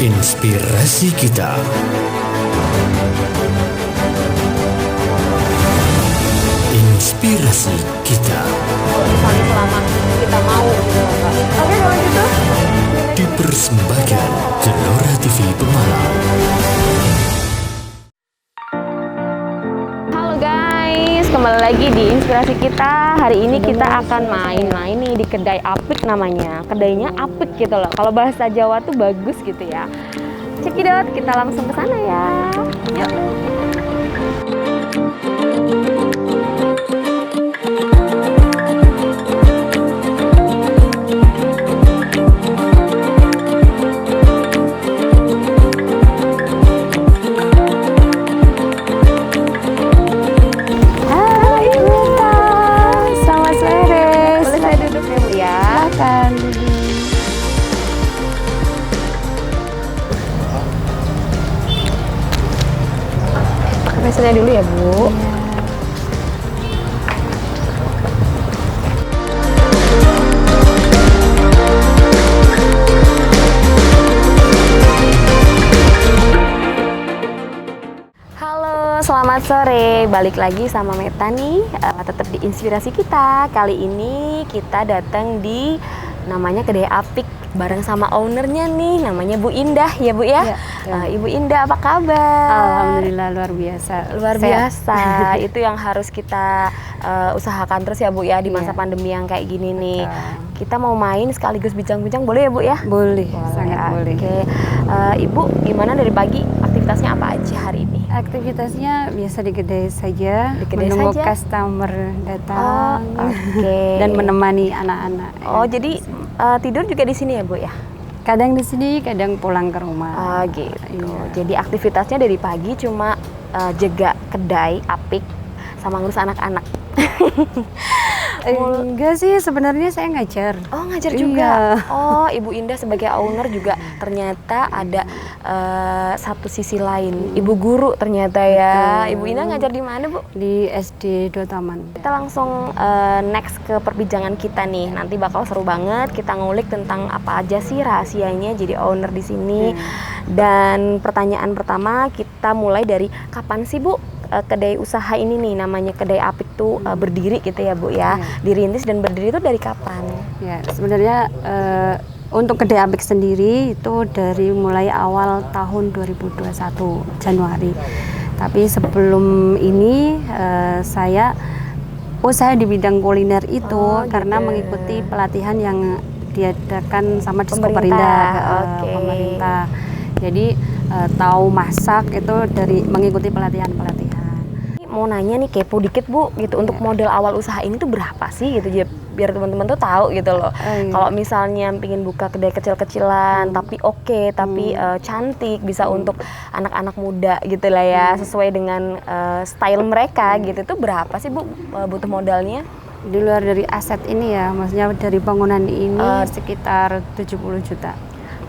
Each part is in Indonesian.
Inspirasi kita. Inspirasi kita. Misalnya selama kita mau gitu. Oke kalau gitu. Dipersembahkan Gelora TV Pemalang. Halo guys, kembali lagi di Inspirasi kita. Hari ini kita akan main-main nih di kedai apik namanya. Kedainya apik gitu loh. Kalau bahasa Jawa tuh bagus gitu ya. Cekidot, kita langsung ke sana ya. Yuk. Pesennya dulu ya, Bu. Halo, selamat sore. Balik lagi sama Meta nih, tetap di Inspirasi kita. Kali ini kita datang di namanya Kedai Apik bareng sama ownernya nih, namanya Bu Indah ya Bu ya. Ibu Indah, apa kabar? Alhamdulillah luar biasa. Luar biasa. Itu yang harus kita usahakan terus ya Bu ya di masa pandemi yang kayak gini nih. Kita mau main sekaligus bincang-bincang, boleh ya Bu ya? Boleh, sangat boleh. Oke. Ibu, gimana dari pagi aktivitasnya apa aja hari ini? Aktivitasnya biasa di kedai saja, menunggu customer datang dan menemani anak-anak. Oh, jadi tidur juga di sini ya Bu ya? Kadang di sini, kadang pulang ke rumah. Gitu. Iya. Jadi aktivitasnya dari pagi cuma jaga kedai apik sama ngurus anak-anak. Enggak sih, sebenarnya saya ngajar. Oh, ngajar juga. Oh, Ibu Indah sebagai owner juga ternyata ada satu sisi lain. Ibu guru ternyata ya. Ibu Indah ngajar di mana, Bu? Di SD 2 Taman. Kita langsung next ke perbincangan kita nih. Nanti bakal seru banget kita ngulik tentang apa aja sih rahasianya jadi owner di sini. Dan pertanyaan pertama kita mulai dari kapan sih, Bu, kedai usaha ini nih namanya Kedai Apik tuh berdiri gitu ya Bu ya. Dirintis dan berdiri itu dari kapan? Ya, sebenarnya untuk Kedai Apik sendiri itu dari mulai awal tahun 2021 Januari. Tapi sebelum ini saya usaha di bidang kuliner itu karena mengikuti pelatihan yang diadakan sama Diskoperindah pemerintah. Jadi tahu masak itu dari mengikuti pelatihan-pelatihan. Mau nanya nih, kepo dikit Bu gitu, untuk modal awal usaha ini tuh berapa sih gitu, biar teman-teman tuh tahu gitu loh. Kalau misalnya pengen buka kedai kecil-kecilan tapi tapi cantik, bisa untuk anak-anak muda gitu lah ya, sesuai dengan style mereka gitu, tuh berapa sih Bu butuh modalnya? Di luar dari aset ini ya, maksudnya dari bangunan ini sekitar 70 juta.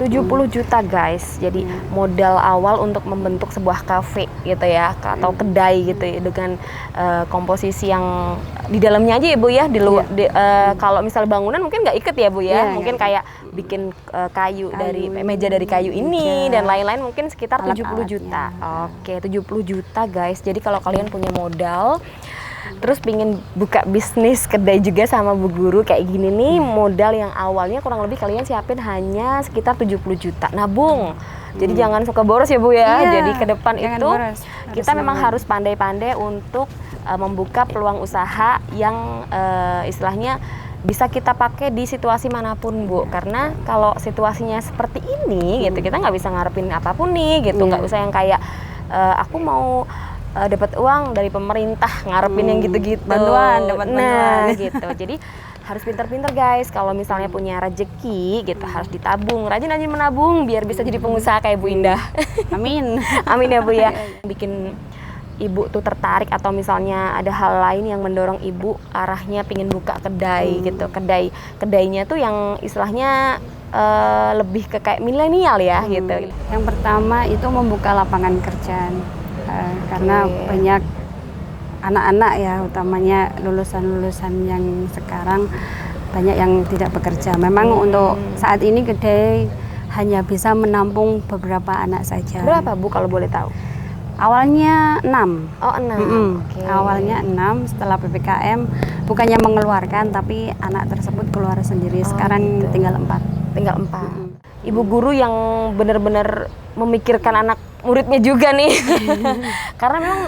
70 juta guys, jadi modal awal untuk membentuk sebuah kafe gitu ya, atau kedai gitu ya, dengan komposisi yang di dalamnya aja ya Bu ya, kalau misal bangunan mungkin nggak iket ya Bu ya, mungkin kayak bikin kayu dari meja dari kayu ini dan lain-lain, mungkin sekitar 70 juta. Oke, 70 juta guys. Jadi kalau kalian punya modal terus pingin buka bisnis kedai juga sama Bu Guru kayak gini nih, modal yang awalnya kurang lebih kalian siapin hanya sekitar 70 juta. Nabung. Jadi jangan suka boros ya Bu ya. Jadi ke depan itu kita memang harus pandai-pandai untuk membuka peluang usaha yang istilahnya bisa kita pakai di situasi manapun Bu. Karena kalau situasinya seperti ini gitu, kita nggak bisa ngarepin apapun nih gitu. Nggak usah yang kayak aku mau dapat uang dari pemerintah, ngarepin yang gitu-gitu, dapat bantuan gitu. Jadi harus pintar-pintar guys. Kalau misalnya punya rezeki gitu, harus ditabung, rajin-rajin menabung biar bisa jadi pengusaha kayak Bu Indah. Amin. Amin ya Bu ya. Bikin Ibu tuh tertarik atau misalnya ada hal lain yang mendorong Ibu arahnya pingin buka kedai gitu. Kedainya tuh yang istilahnya lebih ke kayak milenial ya gitu. Yang pertama itu membuka lapangan kerjaan. Karena banyak anak-anak ya, utamanya lulusan-lulusan yang sekarang banyak yang tidak bekerja. Memang untuk saat ini kedai hanya bisa menampung beberapa anak saja. Berapa Bu kalau boleh tahu? Awalnya 6. Oh 6. Oke. Awalnya 6, setelah PPKM bukannya mengeluarkan tapi anak tersebut keluar sendiri. Sekarang gitu. tinggal 4. Tinggal 4. Ibu guru yang benar-benar memikirkan anak muridnya juga nih. Karena memang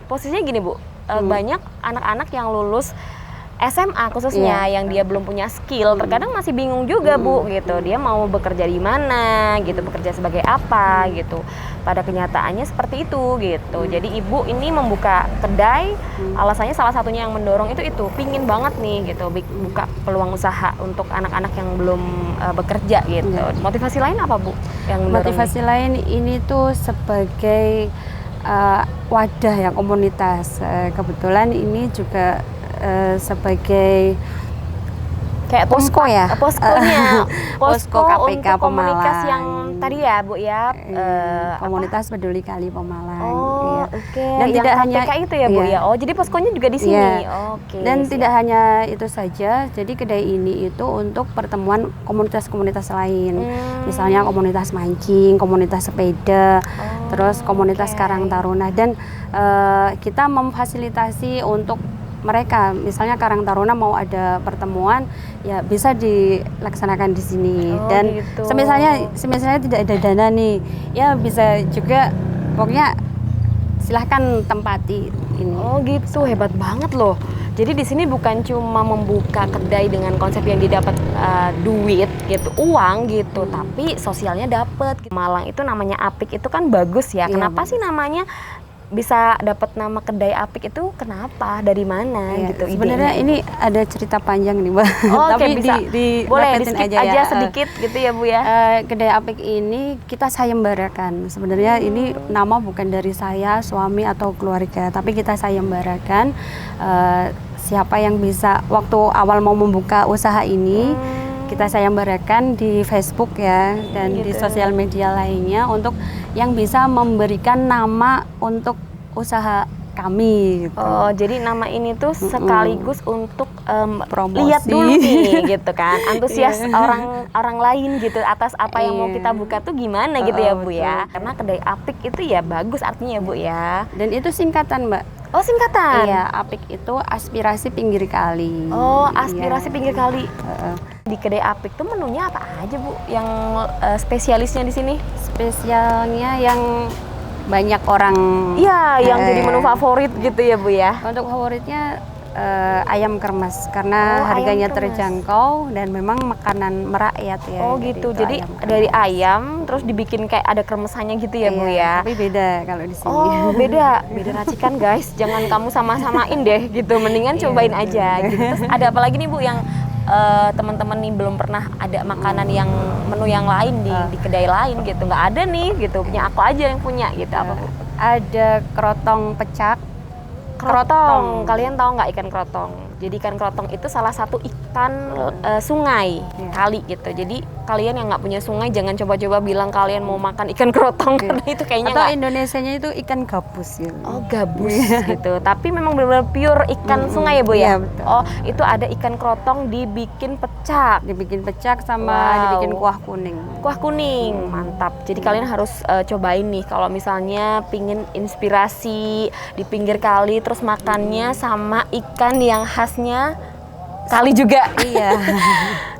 posisinya gini Bu, banyak anak-anak yang lulus SMA khususnya yang dia belum punya skill, terkadang masih bingung juga Bu gitu. Dia mau bekerja di mana gitu, bekerja sebagai apa gitu. Pada kenyataannya seperti itu gitu. Jadi ibu ini membuka kedai, alasannya salah satunya yang mendorong itu pingin banget nih gitu, buka peluang usaha untuk anak-anak yang belum bekerja gitu. Motivasi lain apa Bu? Yang Motivasi lain ini tuh sebagai wadah ya, komunitas. Kebetulan ini juga sebagai kayak posko ya, poskonya posko KPK untuk komunitas Pemalang yang tadi ya Bu ya, komunitas peduli kali Pemalang. Oh, ya. oke. Dan yang tidak KPK hanya itu ya Bu ya. Oh, jadi poskonya juga di sini. Oke. Dan siap. tidak hanya itu saja, jadi kedai ini itu untuk pertemuan komunitas-komunitas lain. Misalnya komunitas mancing, komunitas sepeda, terus komunitas Karang Taruna, dan kita memfasilitasi untuk mereka, misalnya Karang Taruna mau ada pertemuan, ya bisa dilaksanakan di sini. Dan gitu. semisalnya tidak ada dana nih, ya bisa juga, pokoknya silahkan tempati ini. Oh gitu, hebat banget loh. Jadi di sini bukan cuma membuka kedai dengan konsep yang didapat duit gitu, uang gitu, tapi sosialnya dapat. Malang itu namanya Apik itu kan bagus ya. Kenapa sih namanya bisa dapat nama kedai Apik itu, kenapa, dari mana gitu? Sebenarnya ini ada cerita panjang nih Mbak. Oh, tapi bisa boleh di skip aja ya. sedikit gitu ya Bu ya. Kedai Apik ini kita sayembarakan. Sebenarnya ini nama bukan dari saya, suami atau keluarga, tapi kita sayembarakan. Siapa yang bisa waktu awal mau membuka usaha ini, kita sayembarakan di Facebook ya, dan di sosial media lainnya untuk yang bisa memberikan nama untuk usaha kami gitu. Oh, jadi nama ini tuh sekaligus untuk promosi. Lihat dulu nih gitu kan, antusias orang lain gitu atas apa yang mau kita buka tuh gimana gitu ya Bu ya. Karena kedai Apik itu ya bagus artinya ya Bu ya. Dan itu singkatan Mbak. Oh, singkatan? Iya, Apik itu aspirasi pinggir kali. Oh, aspirasi pinggir kali. Di kedai Apik tuh menunya apa aja Bu? Yang spesialisnya di sini? Spesialnya yang banyak orang. Iya, yang jadi menu favorit gitu ya Bu ya. Untuk favoritnya ayam kremes karena harganya terjangkau dan memang makanan merakyat ya. Oh gitu, jadi dari ayam terus dibikin kayak ada kremesannya gitu ya Bu ya. Tapi beda kalau di sini. Oh beda racikan guys, jangan kamu sama-samain deh gitu, mendingan cobain aja gitu. Terus ada apa lagi nih Bu yang teman-teman nih belum pernah ada makanan yang menu yang lain di kedai lain gitu, nggak ada nih gitu, punya aku aja yang punya gitu. Apa Bu? Ada kerotong pecak. Krotong, kalian tahu nggak ikan krotong? Jadi ikan krotong itu salah satu ikan sungai, kali gitu. Jadi kalian yang nggak punya sungai jangan coba-coba bilang kalian mau makan ikan krotong karena itu kayaknya atau nggak. Indonesianya itu ikan gabus gitu. Oh gabus gitu. Tapi memang benar-benar pure ikan sungai ya Bu ya? Iya, betul. Oh itu ada ikan krotong dibikin pecak. Dibikin pecak sama dibikin kuah kuning. Kuah kuning, mantap. Jadi kalian harus cobain nih kalau misalnya pingin inspirasi di pinggir kali terus makannya sama ikan yang khasnya kali juga. Iya.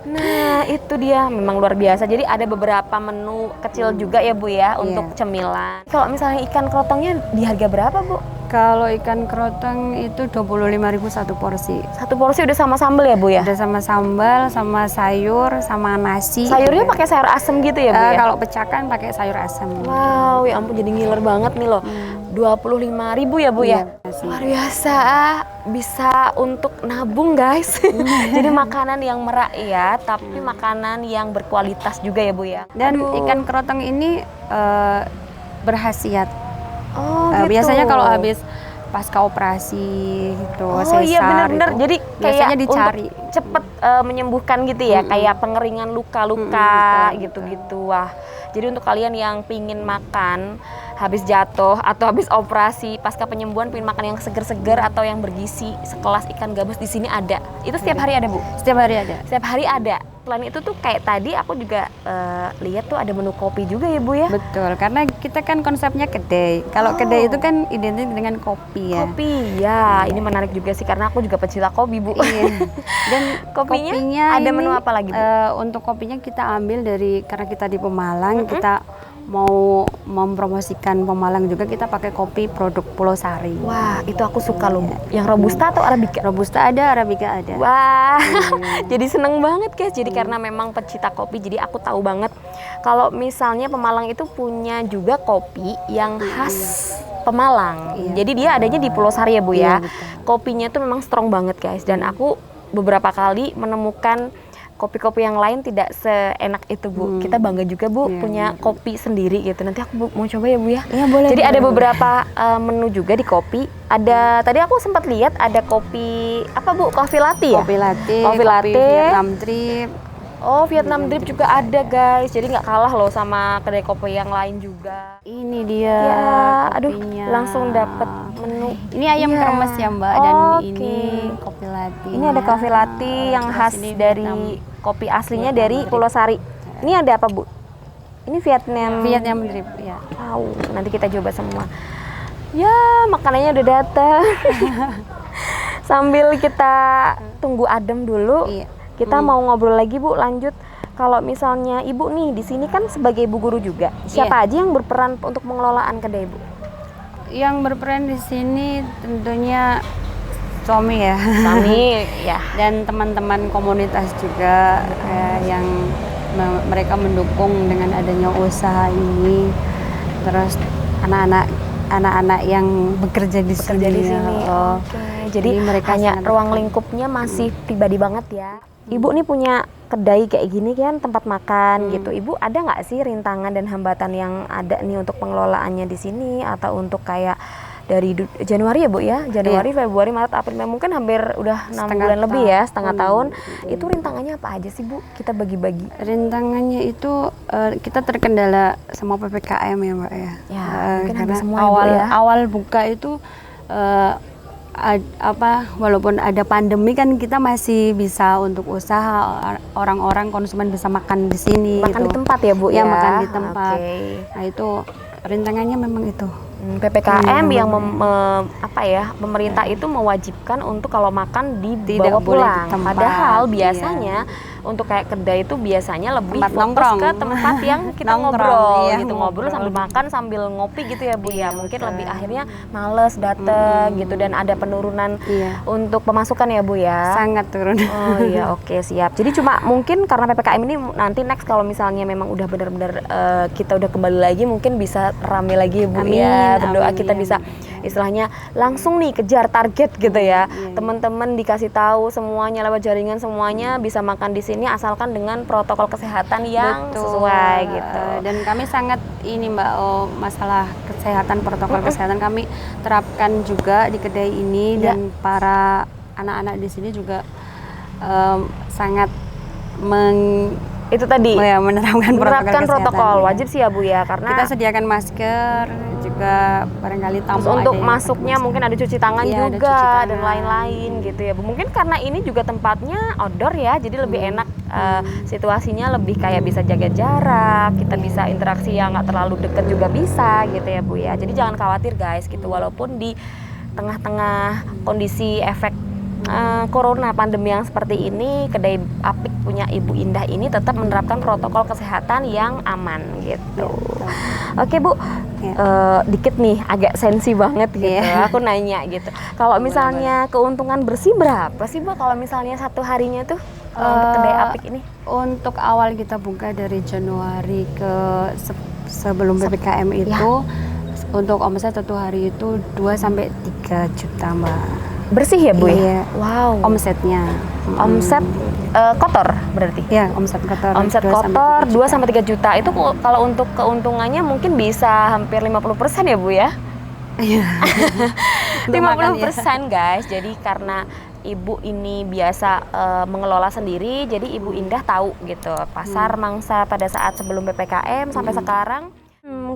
Nah itu dia memang luar biasa. Jadi ada beberapa menu kecil juga ya Bu ya untuk cemilan. Kalau misalnya ikan krotongnya di harga berapa Bu? Kalau ikan kerotong itu 25.000 satu porsi. Satu porsi udah sama sambal ya Bu ya? Udah sama sambal, sama sayur, sama nasi. Sayurnya pakai sayur asem gitu ya Bu ya? Kalau pecakan pakai sayur asam. Wow, ya ampun jadi ngiler banget nih loh. 25.000 ya Bu ya? Luar biasa, bisa untuk nabung guys. Jadi makanan yang merakyat, tapi makanan yang berkualitas juga ya Bu ya? Dan ikan kerotong ini berkhasiat. Oh gitu. Biasanya kalau habis pasca operasi gitu, sesar iya benar-benar. Jadi biasanya kayak dicari untuk cepet menyembuhkan gitu ya, kayak pengeringan luka-luka gitu-gitu. Wah, jadi untuk kalian yang pingin makan habis jatuh atau habis operasi pasca penyembuhan, pingin makan yang seger-seger atau yang bergizi sekelas ikan gabus, di sini ada. Itu setiap hari ada Bu? Setiap hari ada. Setiap hari ada. selain itu tuh kayak tadi aku juga lihat tuh ada menu kopi juga ya Bu ya. Betul, karena kita kan konsepnya kedai. Kalau kedai itu kan identik dengan kopi ya. Kopi ya, ini menarik juga sih karena aku juga pecinta kopi Bu. Iya. Dan kopinya ada menu apa lagi Bu? Untuk kopinya kita ambil dari, karena kita di Pemalang, kita mau mempromosikan Pemalang juga, kita pakai kopi produk Pulau Sari. Wah, itu aku suka loh Bu. Yang robusta atau arabica? Robusta ada, arabica ada. Wah, jadi seneng banget guys. Jadi karena memang pecinta kopi, jadi aku tahu banget kalau misalnya Pemalang itu punya juga kopi yang khas Pemalang. Jadi dia adanya di Pulau Sari ya Bu ya. Kopinya tuh memang strong banget guys. Dan aku beberapa kali menemukan kopi-kopi yang lain tidak seenak itu Bu. Kita bangga juga Bu punya kopi sendiri gitu. Nanti aku mau coba ya Bu ya. Iya boleh. Jadi ada beberapa menu juga di kopi. Ada tadi aku sempat lihat ada kopi apa Bu? Coffee latte ya? Kopi latte, Kopi latte. Vietnam drip. Oh, Vietnam drip juga ada guys. Jadi nggak kalah loh sama kedai kopi yang lain juga. Ini dia Ya, aduh, kopinya. langsung dapat menu. Ini ayam Iya. kremes ya Mbak, dan Oke. ini kopi latte. Ini ada coffee latte yang khas dari kopi aslinya dari Pulau Sari. Ini ada apa Bu? Ini Vietnam drip ya. Wow, nanti kita coba semua. Ya, makanannya udah datang. Sambil kita tunggu adem dulu. Iya. Kita mau ngobrol lagi Bu, lanjut. Kalau misalnya Ibu nih di sini kan sebagai ibu guru juga. Siapa aja yang berperan untuk pengelolaan kedai Bu? Yang berperan di sini tentunya suami ya. Suami ya. Dan teman-teman komunitas juga yang mereka mendukung dengan adanya usaha ini. Terus anak-anak yang bekerja di sini. Oh. Oke. Jadi mereka hanya ruang lingkupnya masih pribadi banget ya. Ibu nih punya kedai kayak gini kan, tempat makan gitu. Ibu ada nggak sih rintangan dan hambatan yang ada nih untuk pengelolaannya di sini, atau untuk kayak dari Januari ya Bu ya? Januari, Februari, Maret, April, mungkin hampir udah 6 bulan lebih ya, setengah tahun. Itu rintangannya apa aja sih Bu? Kita bagi-bagi. Rintangannya itu kita terkendala sama PPKM ya Mbak ya. Ya, mungkin hampir karena semua ya, Bu, ya. awal buka itu walaupun ada pandemi kan kita masih bisa untuk usaha, orang-orang konsumen bisa makan di sini. Makan gitu. di tempat ya Bu Ya, ya? makan di tempat. Oke. Nah itu rintangannya memang itu. PPKM yang pemerintah itu mewajibkan untuk kalau makan dibawa Tidak boleh pulang. di tempat, Padahal biasanya untuk kayak kedai itu biasanya lebih Tempat fokus nongkrong. ke tempat yang kita Nongkrong, ngobrol iya, gitu, ngobrol ngobrol. sambil makan sambil ngopi gitu ya Bu ya. Mungkin betul. lebih akhirnya males dateng gitu, dan ada penurunan untuk pemasukan ya Bu ya. Sangat turun. Oh iya, oke, siap. Jadi cuma mungkin karena PPKM ini nanti next kalau misalnya memang udah benar-benar kita udah kembali lagi, mungkin bisa rame lagi ya Bu ya. Berdoa kita bisa istilahnya langsung nih kejar target gitu ya. Teman-teman dikasih tahu semuanya lewat jaringan, semuanya bisa makan di sini asalkan dengan protokol kesehatan yang sesuai gitu. Dan kami sangat ini Mbak, masalah kesehatan, protokol kesehatan kami terapkan juga di kedai ini, dan para anak-anak di sini juga sangat itu tadi menerapkan protokol kesehatan, wajib sih ya Bu ya, karena kita sediakan masker juga, barangkali tamu terus untuk ada yang masuknya pakai mungkin ada cuci tangan Iya, ada juga cuci tangan. dan lain-lain gitu ya Bu. Mungkin karena ini juga tempatnya outdoor ya, jadi lebih enak, situasinya lebih kayak bisa jaga jarak, kita bisa interaksi yang nggak terlalu deket juga bisa gitu ya Bu ya. Jadi jangan khawatir guys gitu, walaupun di tengah-tengah kondisi efek corona pandemi yang seperti ini, kedai Apik punya Ibu Indah ini tetap menerapkan protokol kesehatan yang aman gitu. Oke Bu, dikit nih agak sensi banget gitu. Aku nanya gitu. Kalau misalnya keuntungan bersih berapa sih Bu? Kalau misalnya satu harinya tuh untuk kedai Apik ini? Untuk awal kita buka dari Januari ke sebelum PPKM itu, untuk omset satu hari itu 2 sampai 3 juta Mbak. Bersih ya Bu Iya. ya? Wow. Omsetnya. Omset kotor berarti? Ya, omset kotor. Omset kotor 2 sampai 3 juta. Itu kalau untuk keuntungannya mungkin bisa hampir 50% ya Bu ya? Iya. 50% guys. Jadi karena Ibu ini biasa mengelola sendiri, jadi Ibu Indah tahu gitu pasar mangsa pada saat sebelum PPKM sampai sekarang.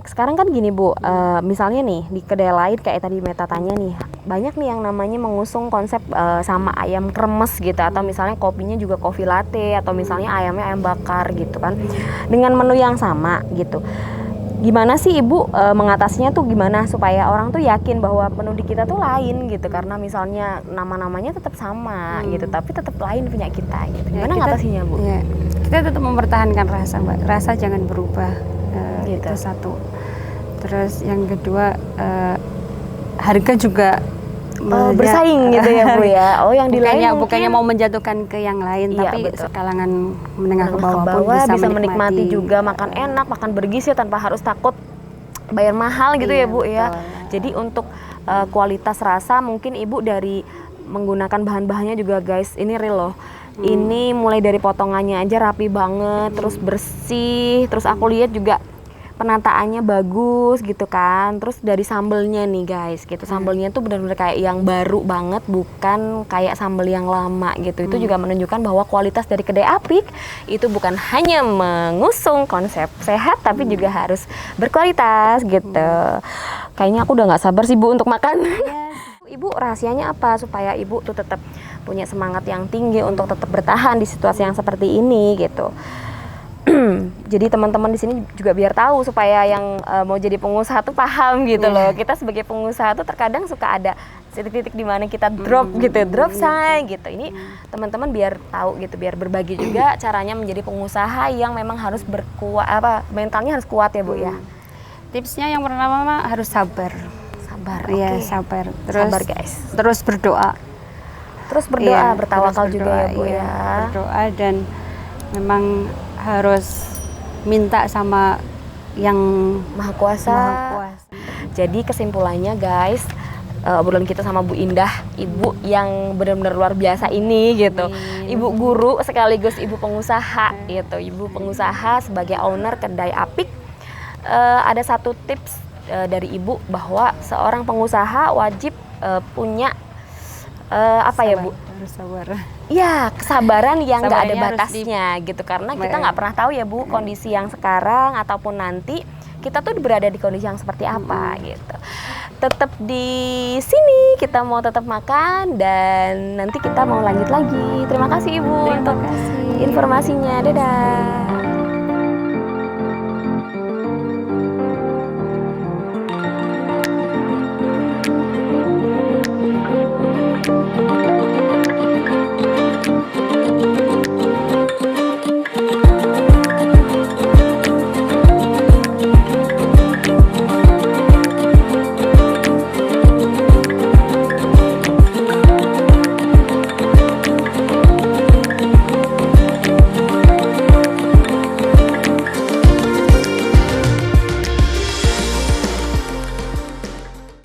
Sekarang kan gini Bu, misalnya nih di kedai lain kayak tadi Meta tanya nih, banyak nih yang namanya mengusung konsep sama ayam kremes gitu, atau misalnya kopinya juga kopi latte, atau misalnya ayamnya ayam bakar gitu kan, dengan menu yang sama gitu. Gimana sih Ibu mengatasinya tuh gimana supaya orang tuh yakin bahwa menu di kita tuh lain gitu, karena misalnya nama-namanya tetap sama gitu, tapi tetap lain punya kita gitu. Gimana ngatasinya Bu? Ya, kita tetap mempertahankan rasa Mbak, rasa jangan berubah. Gitu. Itu satu. Terus yang kedua harga juga bersaing gitu ya Bu ya. Oh yang di lain bukannya mau menjatuhkan ke yang lain, Iya, tapi betul. sekalangan menengah ke bawah pun bisa menikmati juga, makan enak, makan bergizi tanpa harus takut bayar mahal gitu ya Bu ya. Jadi untuk kualitas rasa mungkin Ibu dari menggunakan bahan-bahannya juga guys, ini real loh. Ini mulai dari potongannya aja rapi banget, terus bersih, terus aku lihat juga penataannya bagus gitu kan. Terus dari sambelnya nih guys gitu, sambelnya tuh benar-benar kayak yang baru banget, bukan kayak sambel yang lama gitu. Itu juga menunjukkan bahwa kualitas dari kedai Apik itu bukan hanya mengusung konsep sehat, tapi juga harus berkualitas gitu. Kayaknya aku udah nggak sabar sih Bu untuk makan. Ibu rahasianya apa supaya Ibu tuh tetap punya semangat yang tinggi untuk tetap bertahan di situasi yang seperti ini gitu. Jadi teman-teman di sini juga biar tahu, supaya yang mau jadi pengusaha tuh paham gitu loh. Kita sebagai pengusaha tuh terkadang suka ada titik-titik di mana kita drop gitu, drop say gitu. Ini teman-teman biar tahu gitu, biar berbagi juga caranya menjadi pengusaha yang memang harus mentalnya harus kuat ya Bu ya. Tipsnya yang pertama harus sabar. Sabar, Iya, oke. sabar. Terus Sabar guys. Terus berdoa. Terus berdoa, Iya, bertawakal terus juga berdoa, ya Bu iya. ya. Berdoa dan memang harus minta sama yang Maha Kuasa. Maha Kuasa. Jadi kesimpulannya guys, obrolan kita sama Bu Indah, ibu yang benar-benar luar biasa ini gitu. Ibu guru sekaligus ibu pengusaha gitu. Ibu pengusaha sebagai owner kedai Apik. Ada satu tips dari ibu bahwa seorang pengusaha wajib punya ya Bu? Harus sabar. Ya, kesabaran yang nggak ada Sabarnya harus batasnya gitu, karena kita nggak pernah tahu ya Bu kondisi yang sekarang ataupun nanti kita tuh berada di kondisi yang seperti apa gitu. Tetap di sini kita mau tetap makan, dan nanti kita mau lanjut lagi. Terima kasih Ibu untuk informasinya. Dadah.